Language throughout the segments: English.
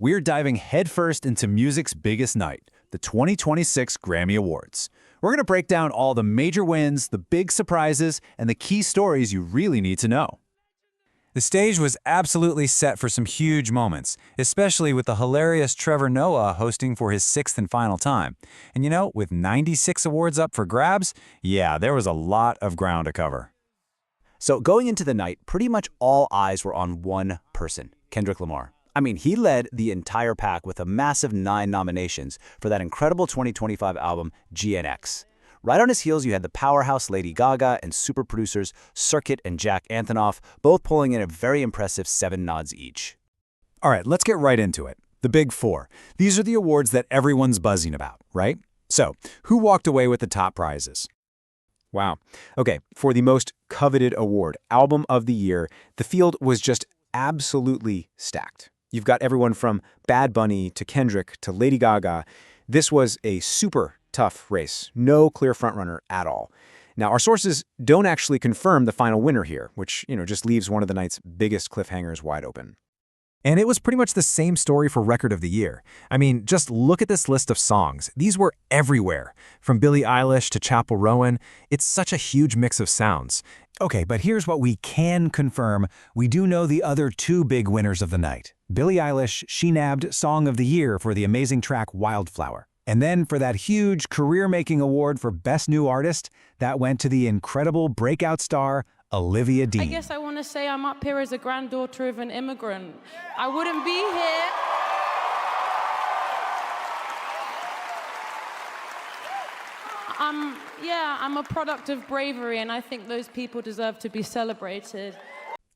We're diving headfirst into music's biggest night, the 2026 Grammy Awards. We're going to break down all the major wins, the big surprises, and the key stories you really need to know. The stage was absolutely set for some huge moments, especially with the hilarious Trevor Noah hosting for his sixth and final time. And you know, with 96 awards up for grabs, yeah, there was a lot of ground to cover. So going into the night, pretty much all eyes were on one person, Kendrick Lamar. I mean, he led the entire pack with a massive 9 nominations for that incredible 2025 album, GNX. Right on his heels, you had the powerhouse Lady Gaga and super producers Circuit and Jack Antonoff, both pulling in a very impressive 7 nods each. All right, let's get right into it. The Big Four. These are the awards that everyone's buzzing about, right? So, who walked away with the top prizes? Wow. Okay, for the most coveted award, Album of the Year, the field was just absolutely stacked. You've got everyone from Bad Bunny to Kendrick to Lady Gaga. This was a super tough race. No clear frontrunner at all. Now, our sources don't actually confirm the final winner here, which, just leaves one of the night's biggest cliffhangers wide open. And it was pretty much the same story for Record of the Year. I mean, just look at this list of songs. These were everywhere. From Billie Eilish to Chappell Rowan, it's such a huge mix of sounds. Okay, but here's what we can confirm. We do know the other 2 big winners of the night. Billie Eilish, she nabbed Song of the Year for the amazing track Wildflower. And then for that huge career-making award for Best New Artist, that went to the incredible breakout star, Olivia Dean. I guess I want to say I'm up here as a granddaughter of an immigrant. I wouldn't be here. I'm a product of bravery, and I think those people deserve to be celebrated.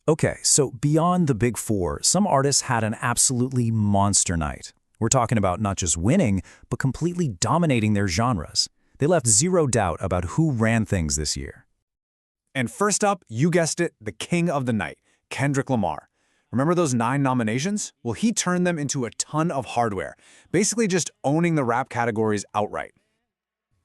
Okay, so beyond the Big Four, some artists had an absolutely monster night. We're talking about not just winning, but completely dominating their genres. They left zero doubt about who ran things this year. And first up, you guessed it, the king of the night, Kendrick Lamar. Remember those 9 nominations? Well, he turned them into a ton of hardware, basically just owning the rap categories outright.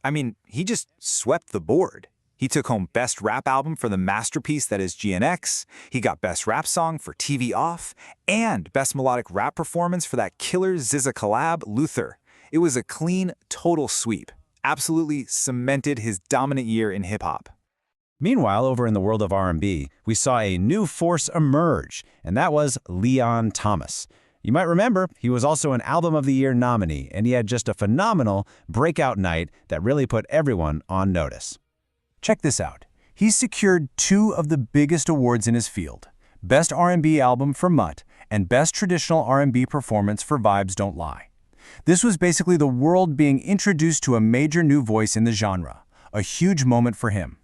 I mean, he just swept the board. He took home Best Rap Album for the masterpiece that is GNX, he got Best Rap Song for TV Off, and Best Melodic Rap Performance for that killer SZA collab, Luther. It was a clean, total sweep. Absolutely cemented his dominant year in hip-hop. Meanwhile, over in the world of R&B, we saw a new force emerge, and that was Leon Thomas. You might remember, he was also an Album of the Year nominee, and he had just a phenomenal breakout night that really put everyone on notice. Check this out. He's secured 2 of the biggest awards in his field, Best R&B Album for Mutt and Best Traditional R&B Performance for Vibes Don't Lie. This was basically the world being introduced to a major new voice in the genre, a huge moment for him.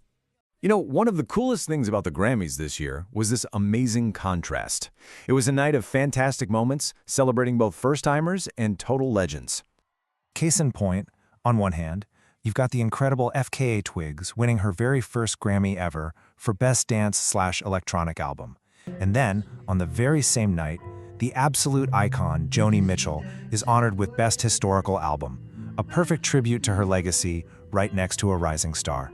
One of the coolest things about the Grammys this year was this amazing contrast. It was a night of fantastic moments, celebrating both first-timers and total legends. Case in point, on one hand, you've got the incredible FKA Twigs winning her very first Grammy ever for Best Dance/Electronic Album. And then, on the very same night, the absolute icon Joni Mitchell is honored with Best Historical Album, a perfect tribute to her legacy right next to a rising star.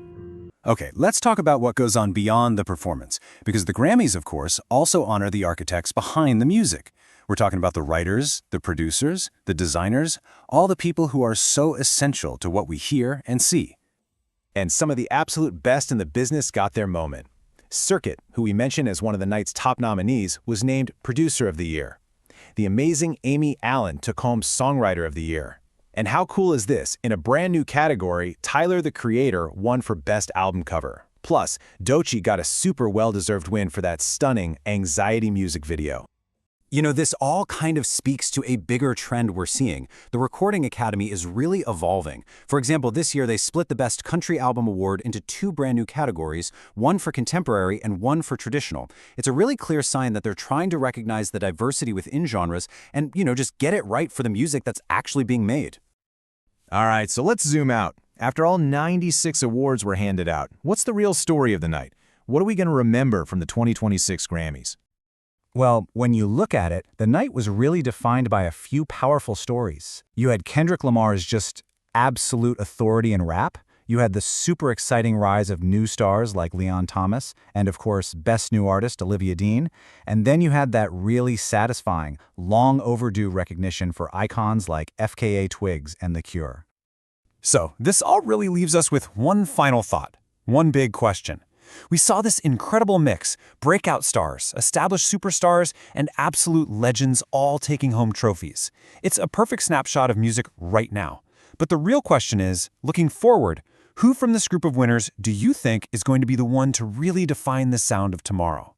Okay, let's talk about what goes on beyond the performance, because the Grammys, of course, also honor the architects behind the music. We're talking about the writers, the producers, the designers, all the people who are so essential to what we hear and see. And some of the absolute best in the business got their moment. Circuit, who we mentioned as one of the night's top nominees, was named Producer of the Year. The amazing Amy Allen took home Songwriter of the Year. And how cool is this? In a brand new category, Tyler, the Creator, won for Best Album Cover. Plus, Doechii got a super well-deserved win for that stunning Anxiety music video. This all kind of speaks to a bigger trend we're seeing. The Recording Academy is really evolving. For example, this year they split the Best Country Album Award into 2 brand new categories, one for contemporary and one for traditional. It's a really clear sign that they're trying to recognize the diversity within genres and, just get it right for the music that's actually being made. All right, so let's zoom out. After all 96 awards were handed out, what's the real story of the night? What are we going to remember from the 2026 Grammys? Well, when you look at it, the night was really defined by a few powerful stories. You had Kendrick Lamar's just absolute authority in rap. You had the super exciting rise of new stars like Leon Thomas, and of course, Best New Artist Olivia Dean. And then you had that really satisfying, long overdue recognition for icons like FKA Twigs and The Cure. So, this all really leaves us with one final thought, one big question. We saw this incredible mix, breakout stars, established superstars, and absolute legends all taking home trophies. It's a perfect snapshot of music right now. But the real question is, looking forward, who from this group of winners do you think is going to be the one to really define the sound of tomorrow?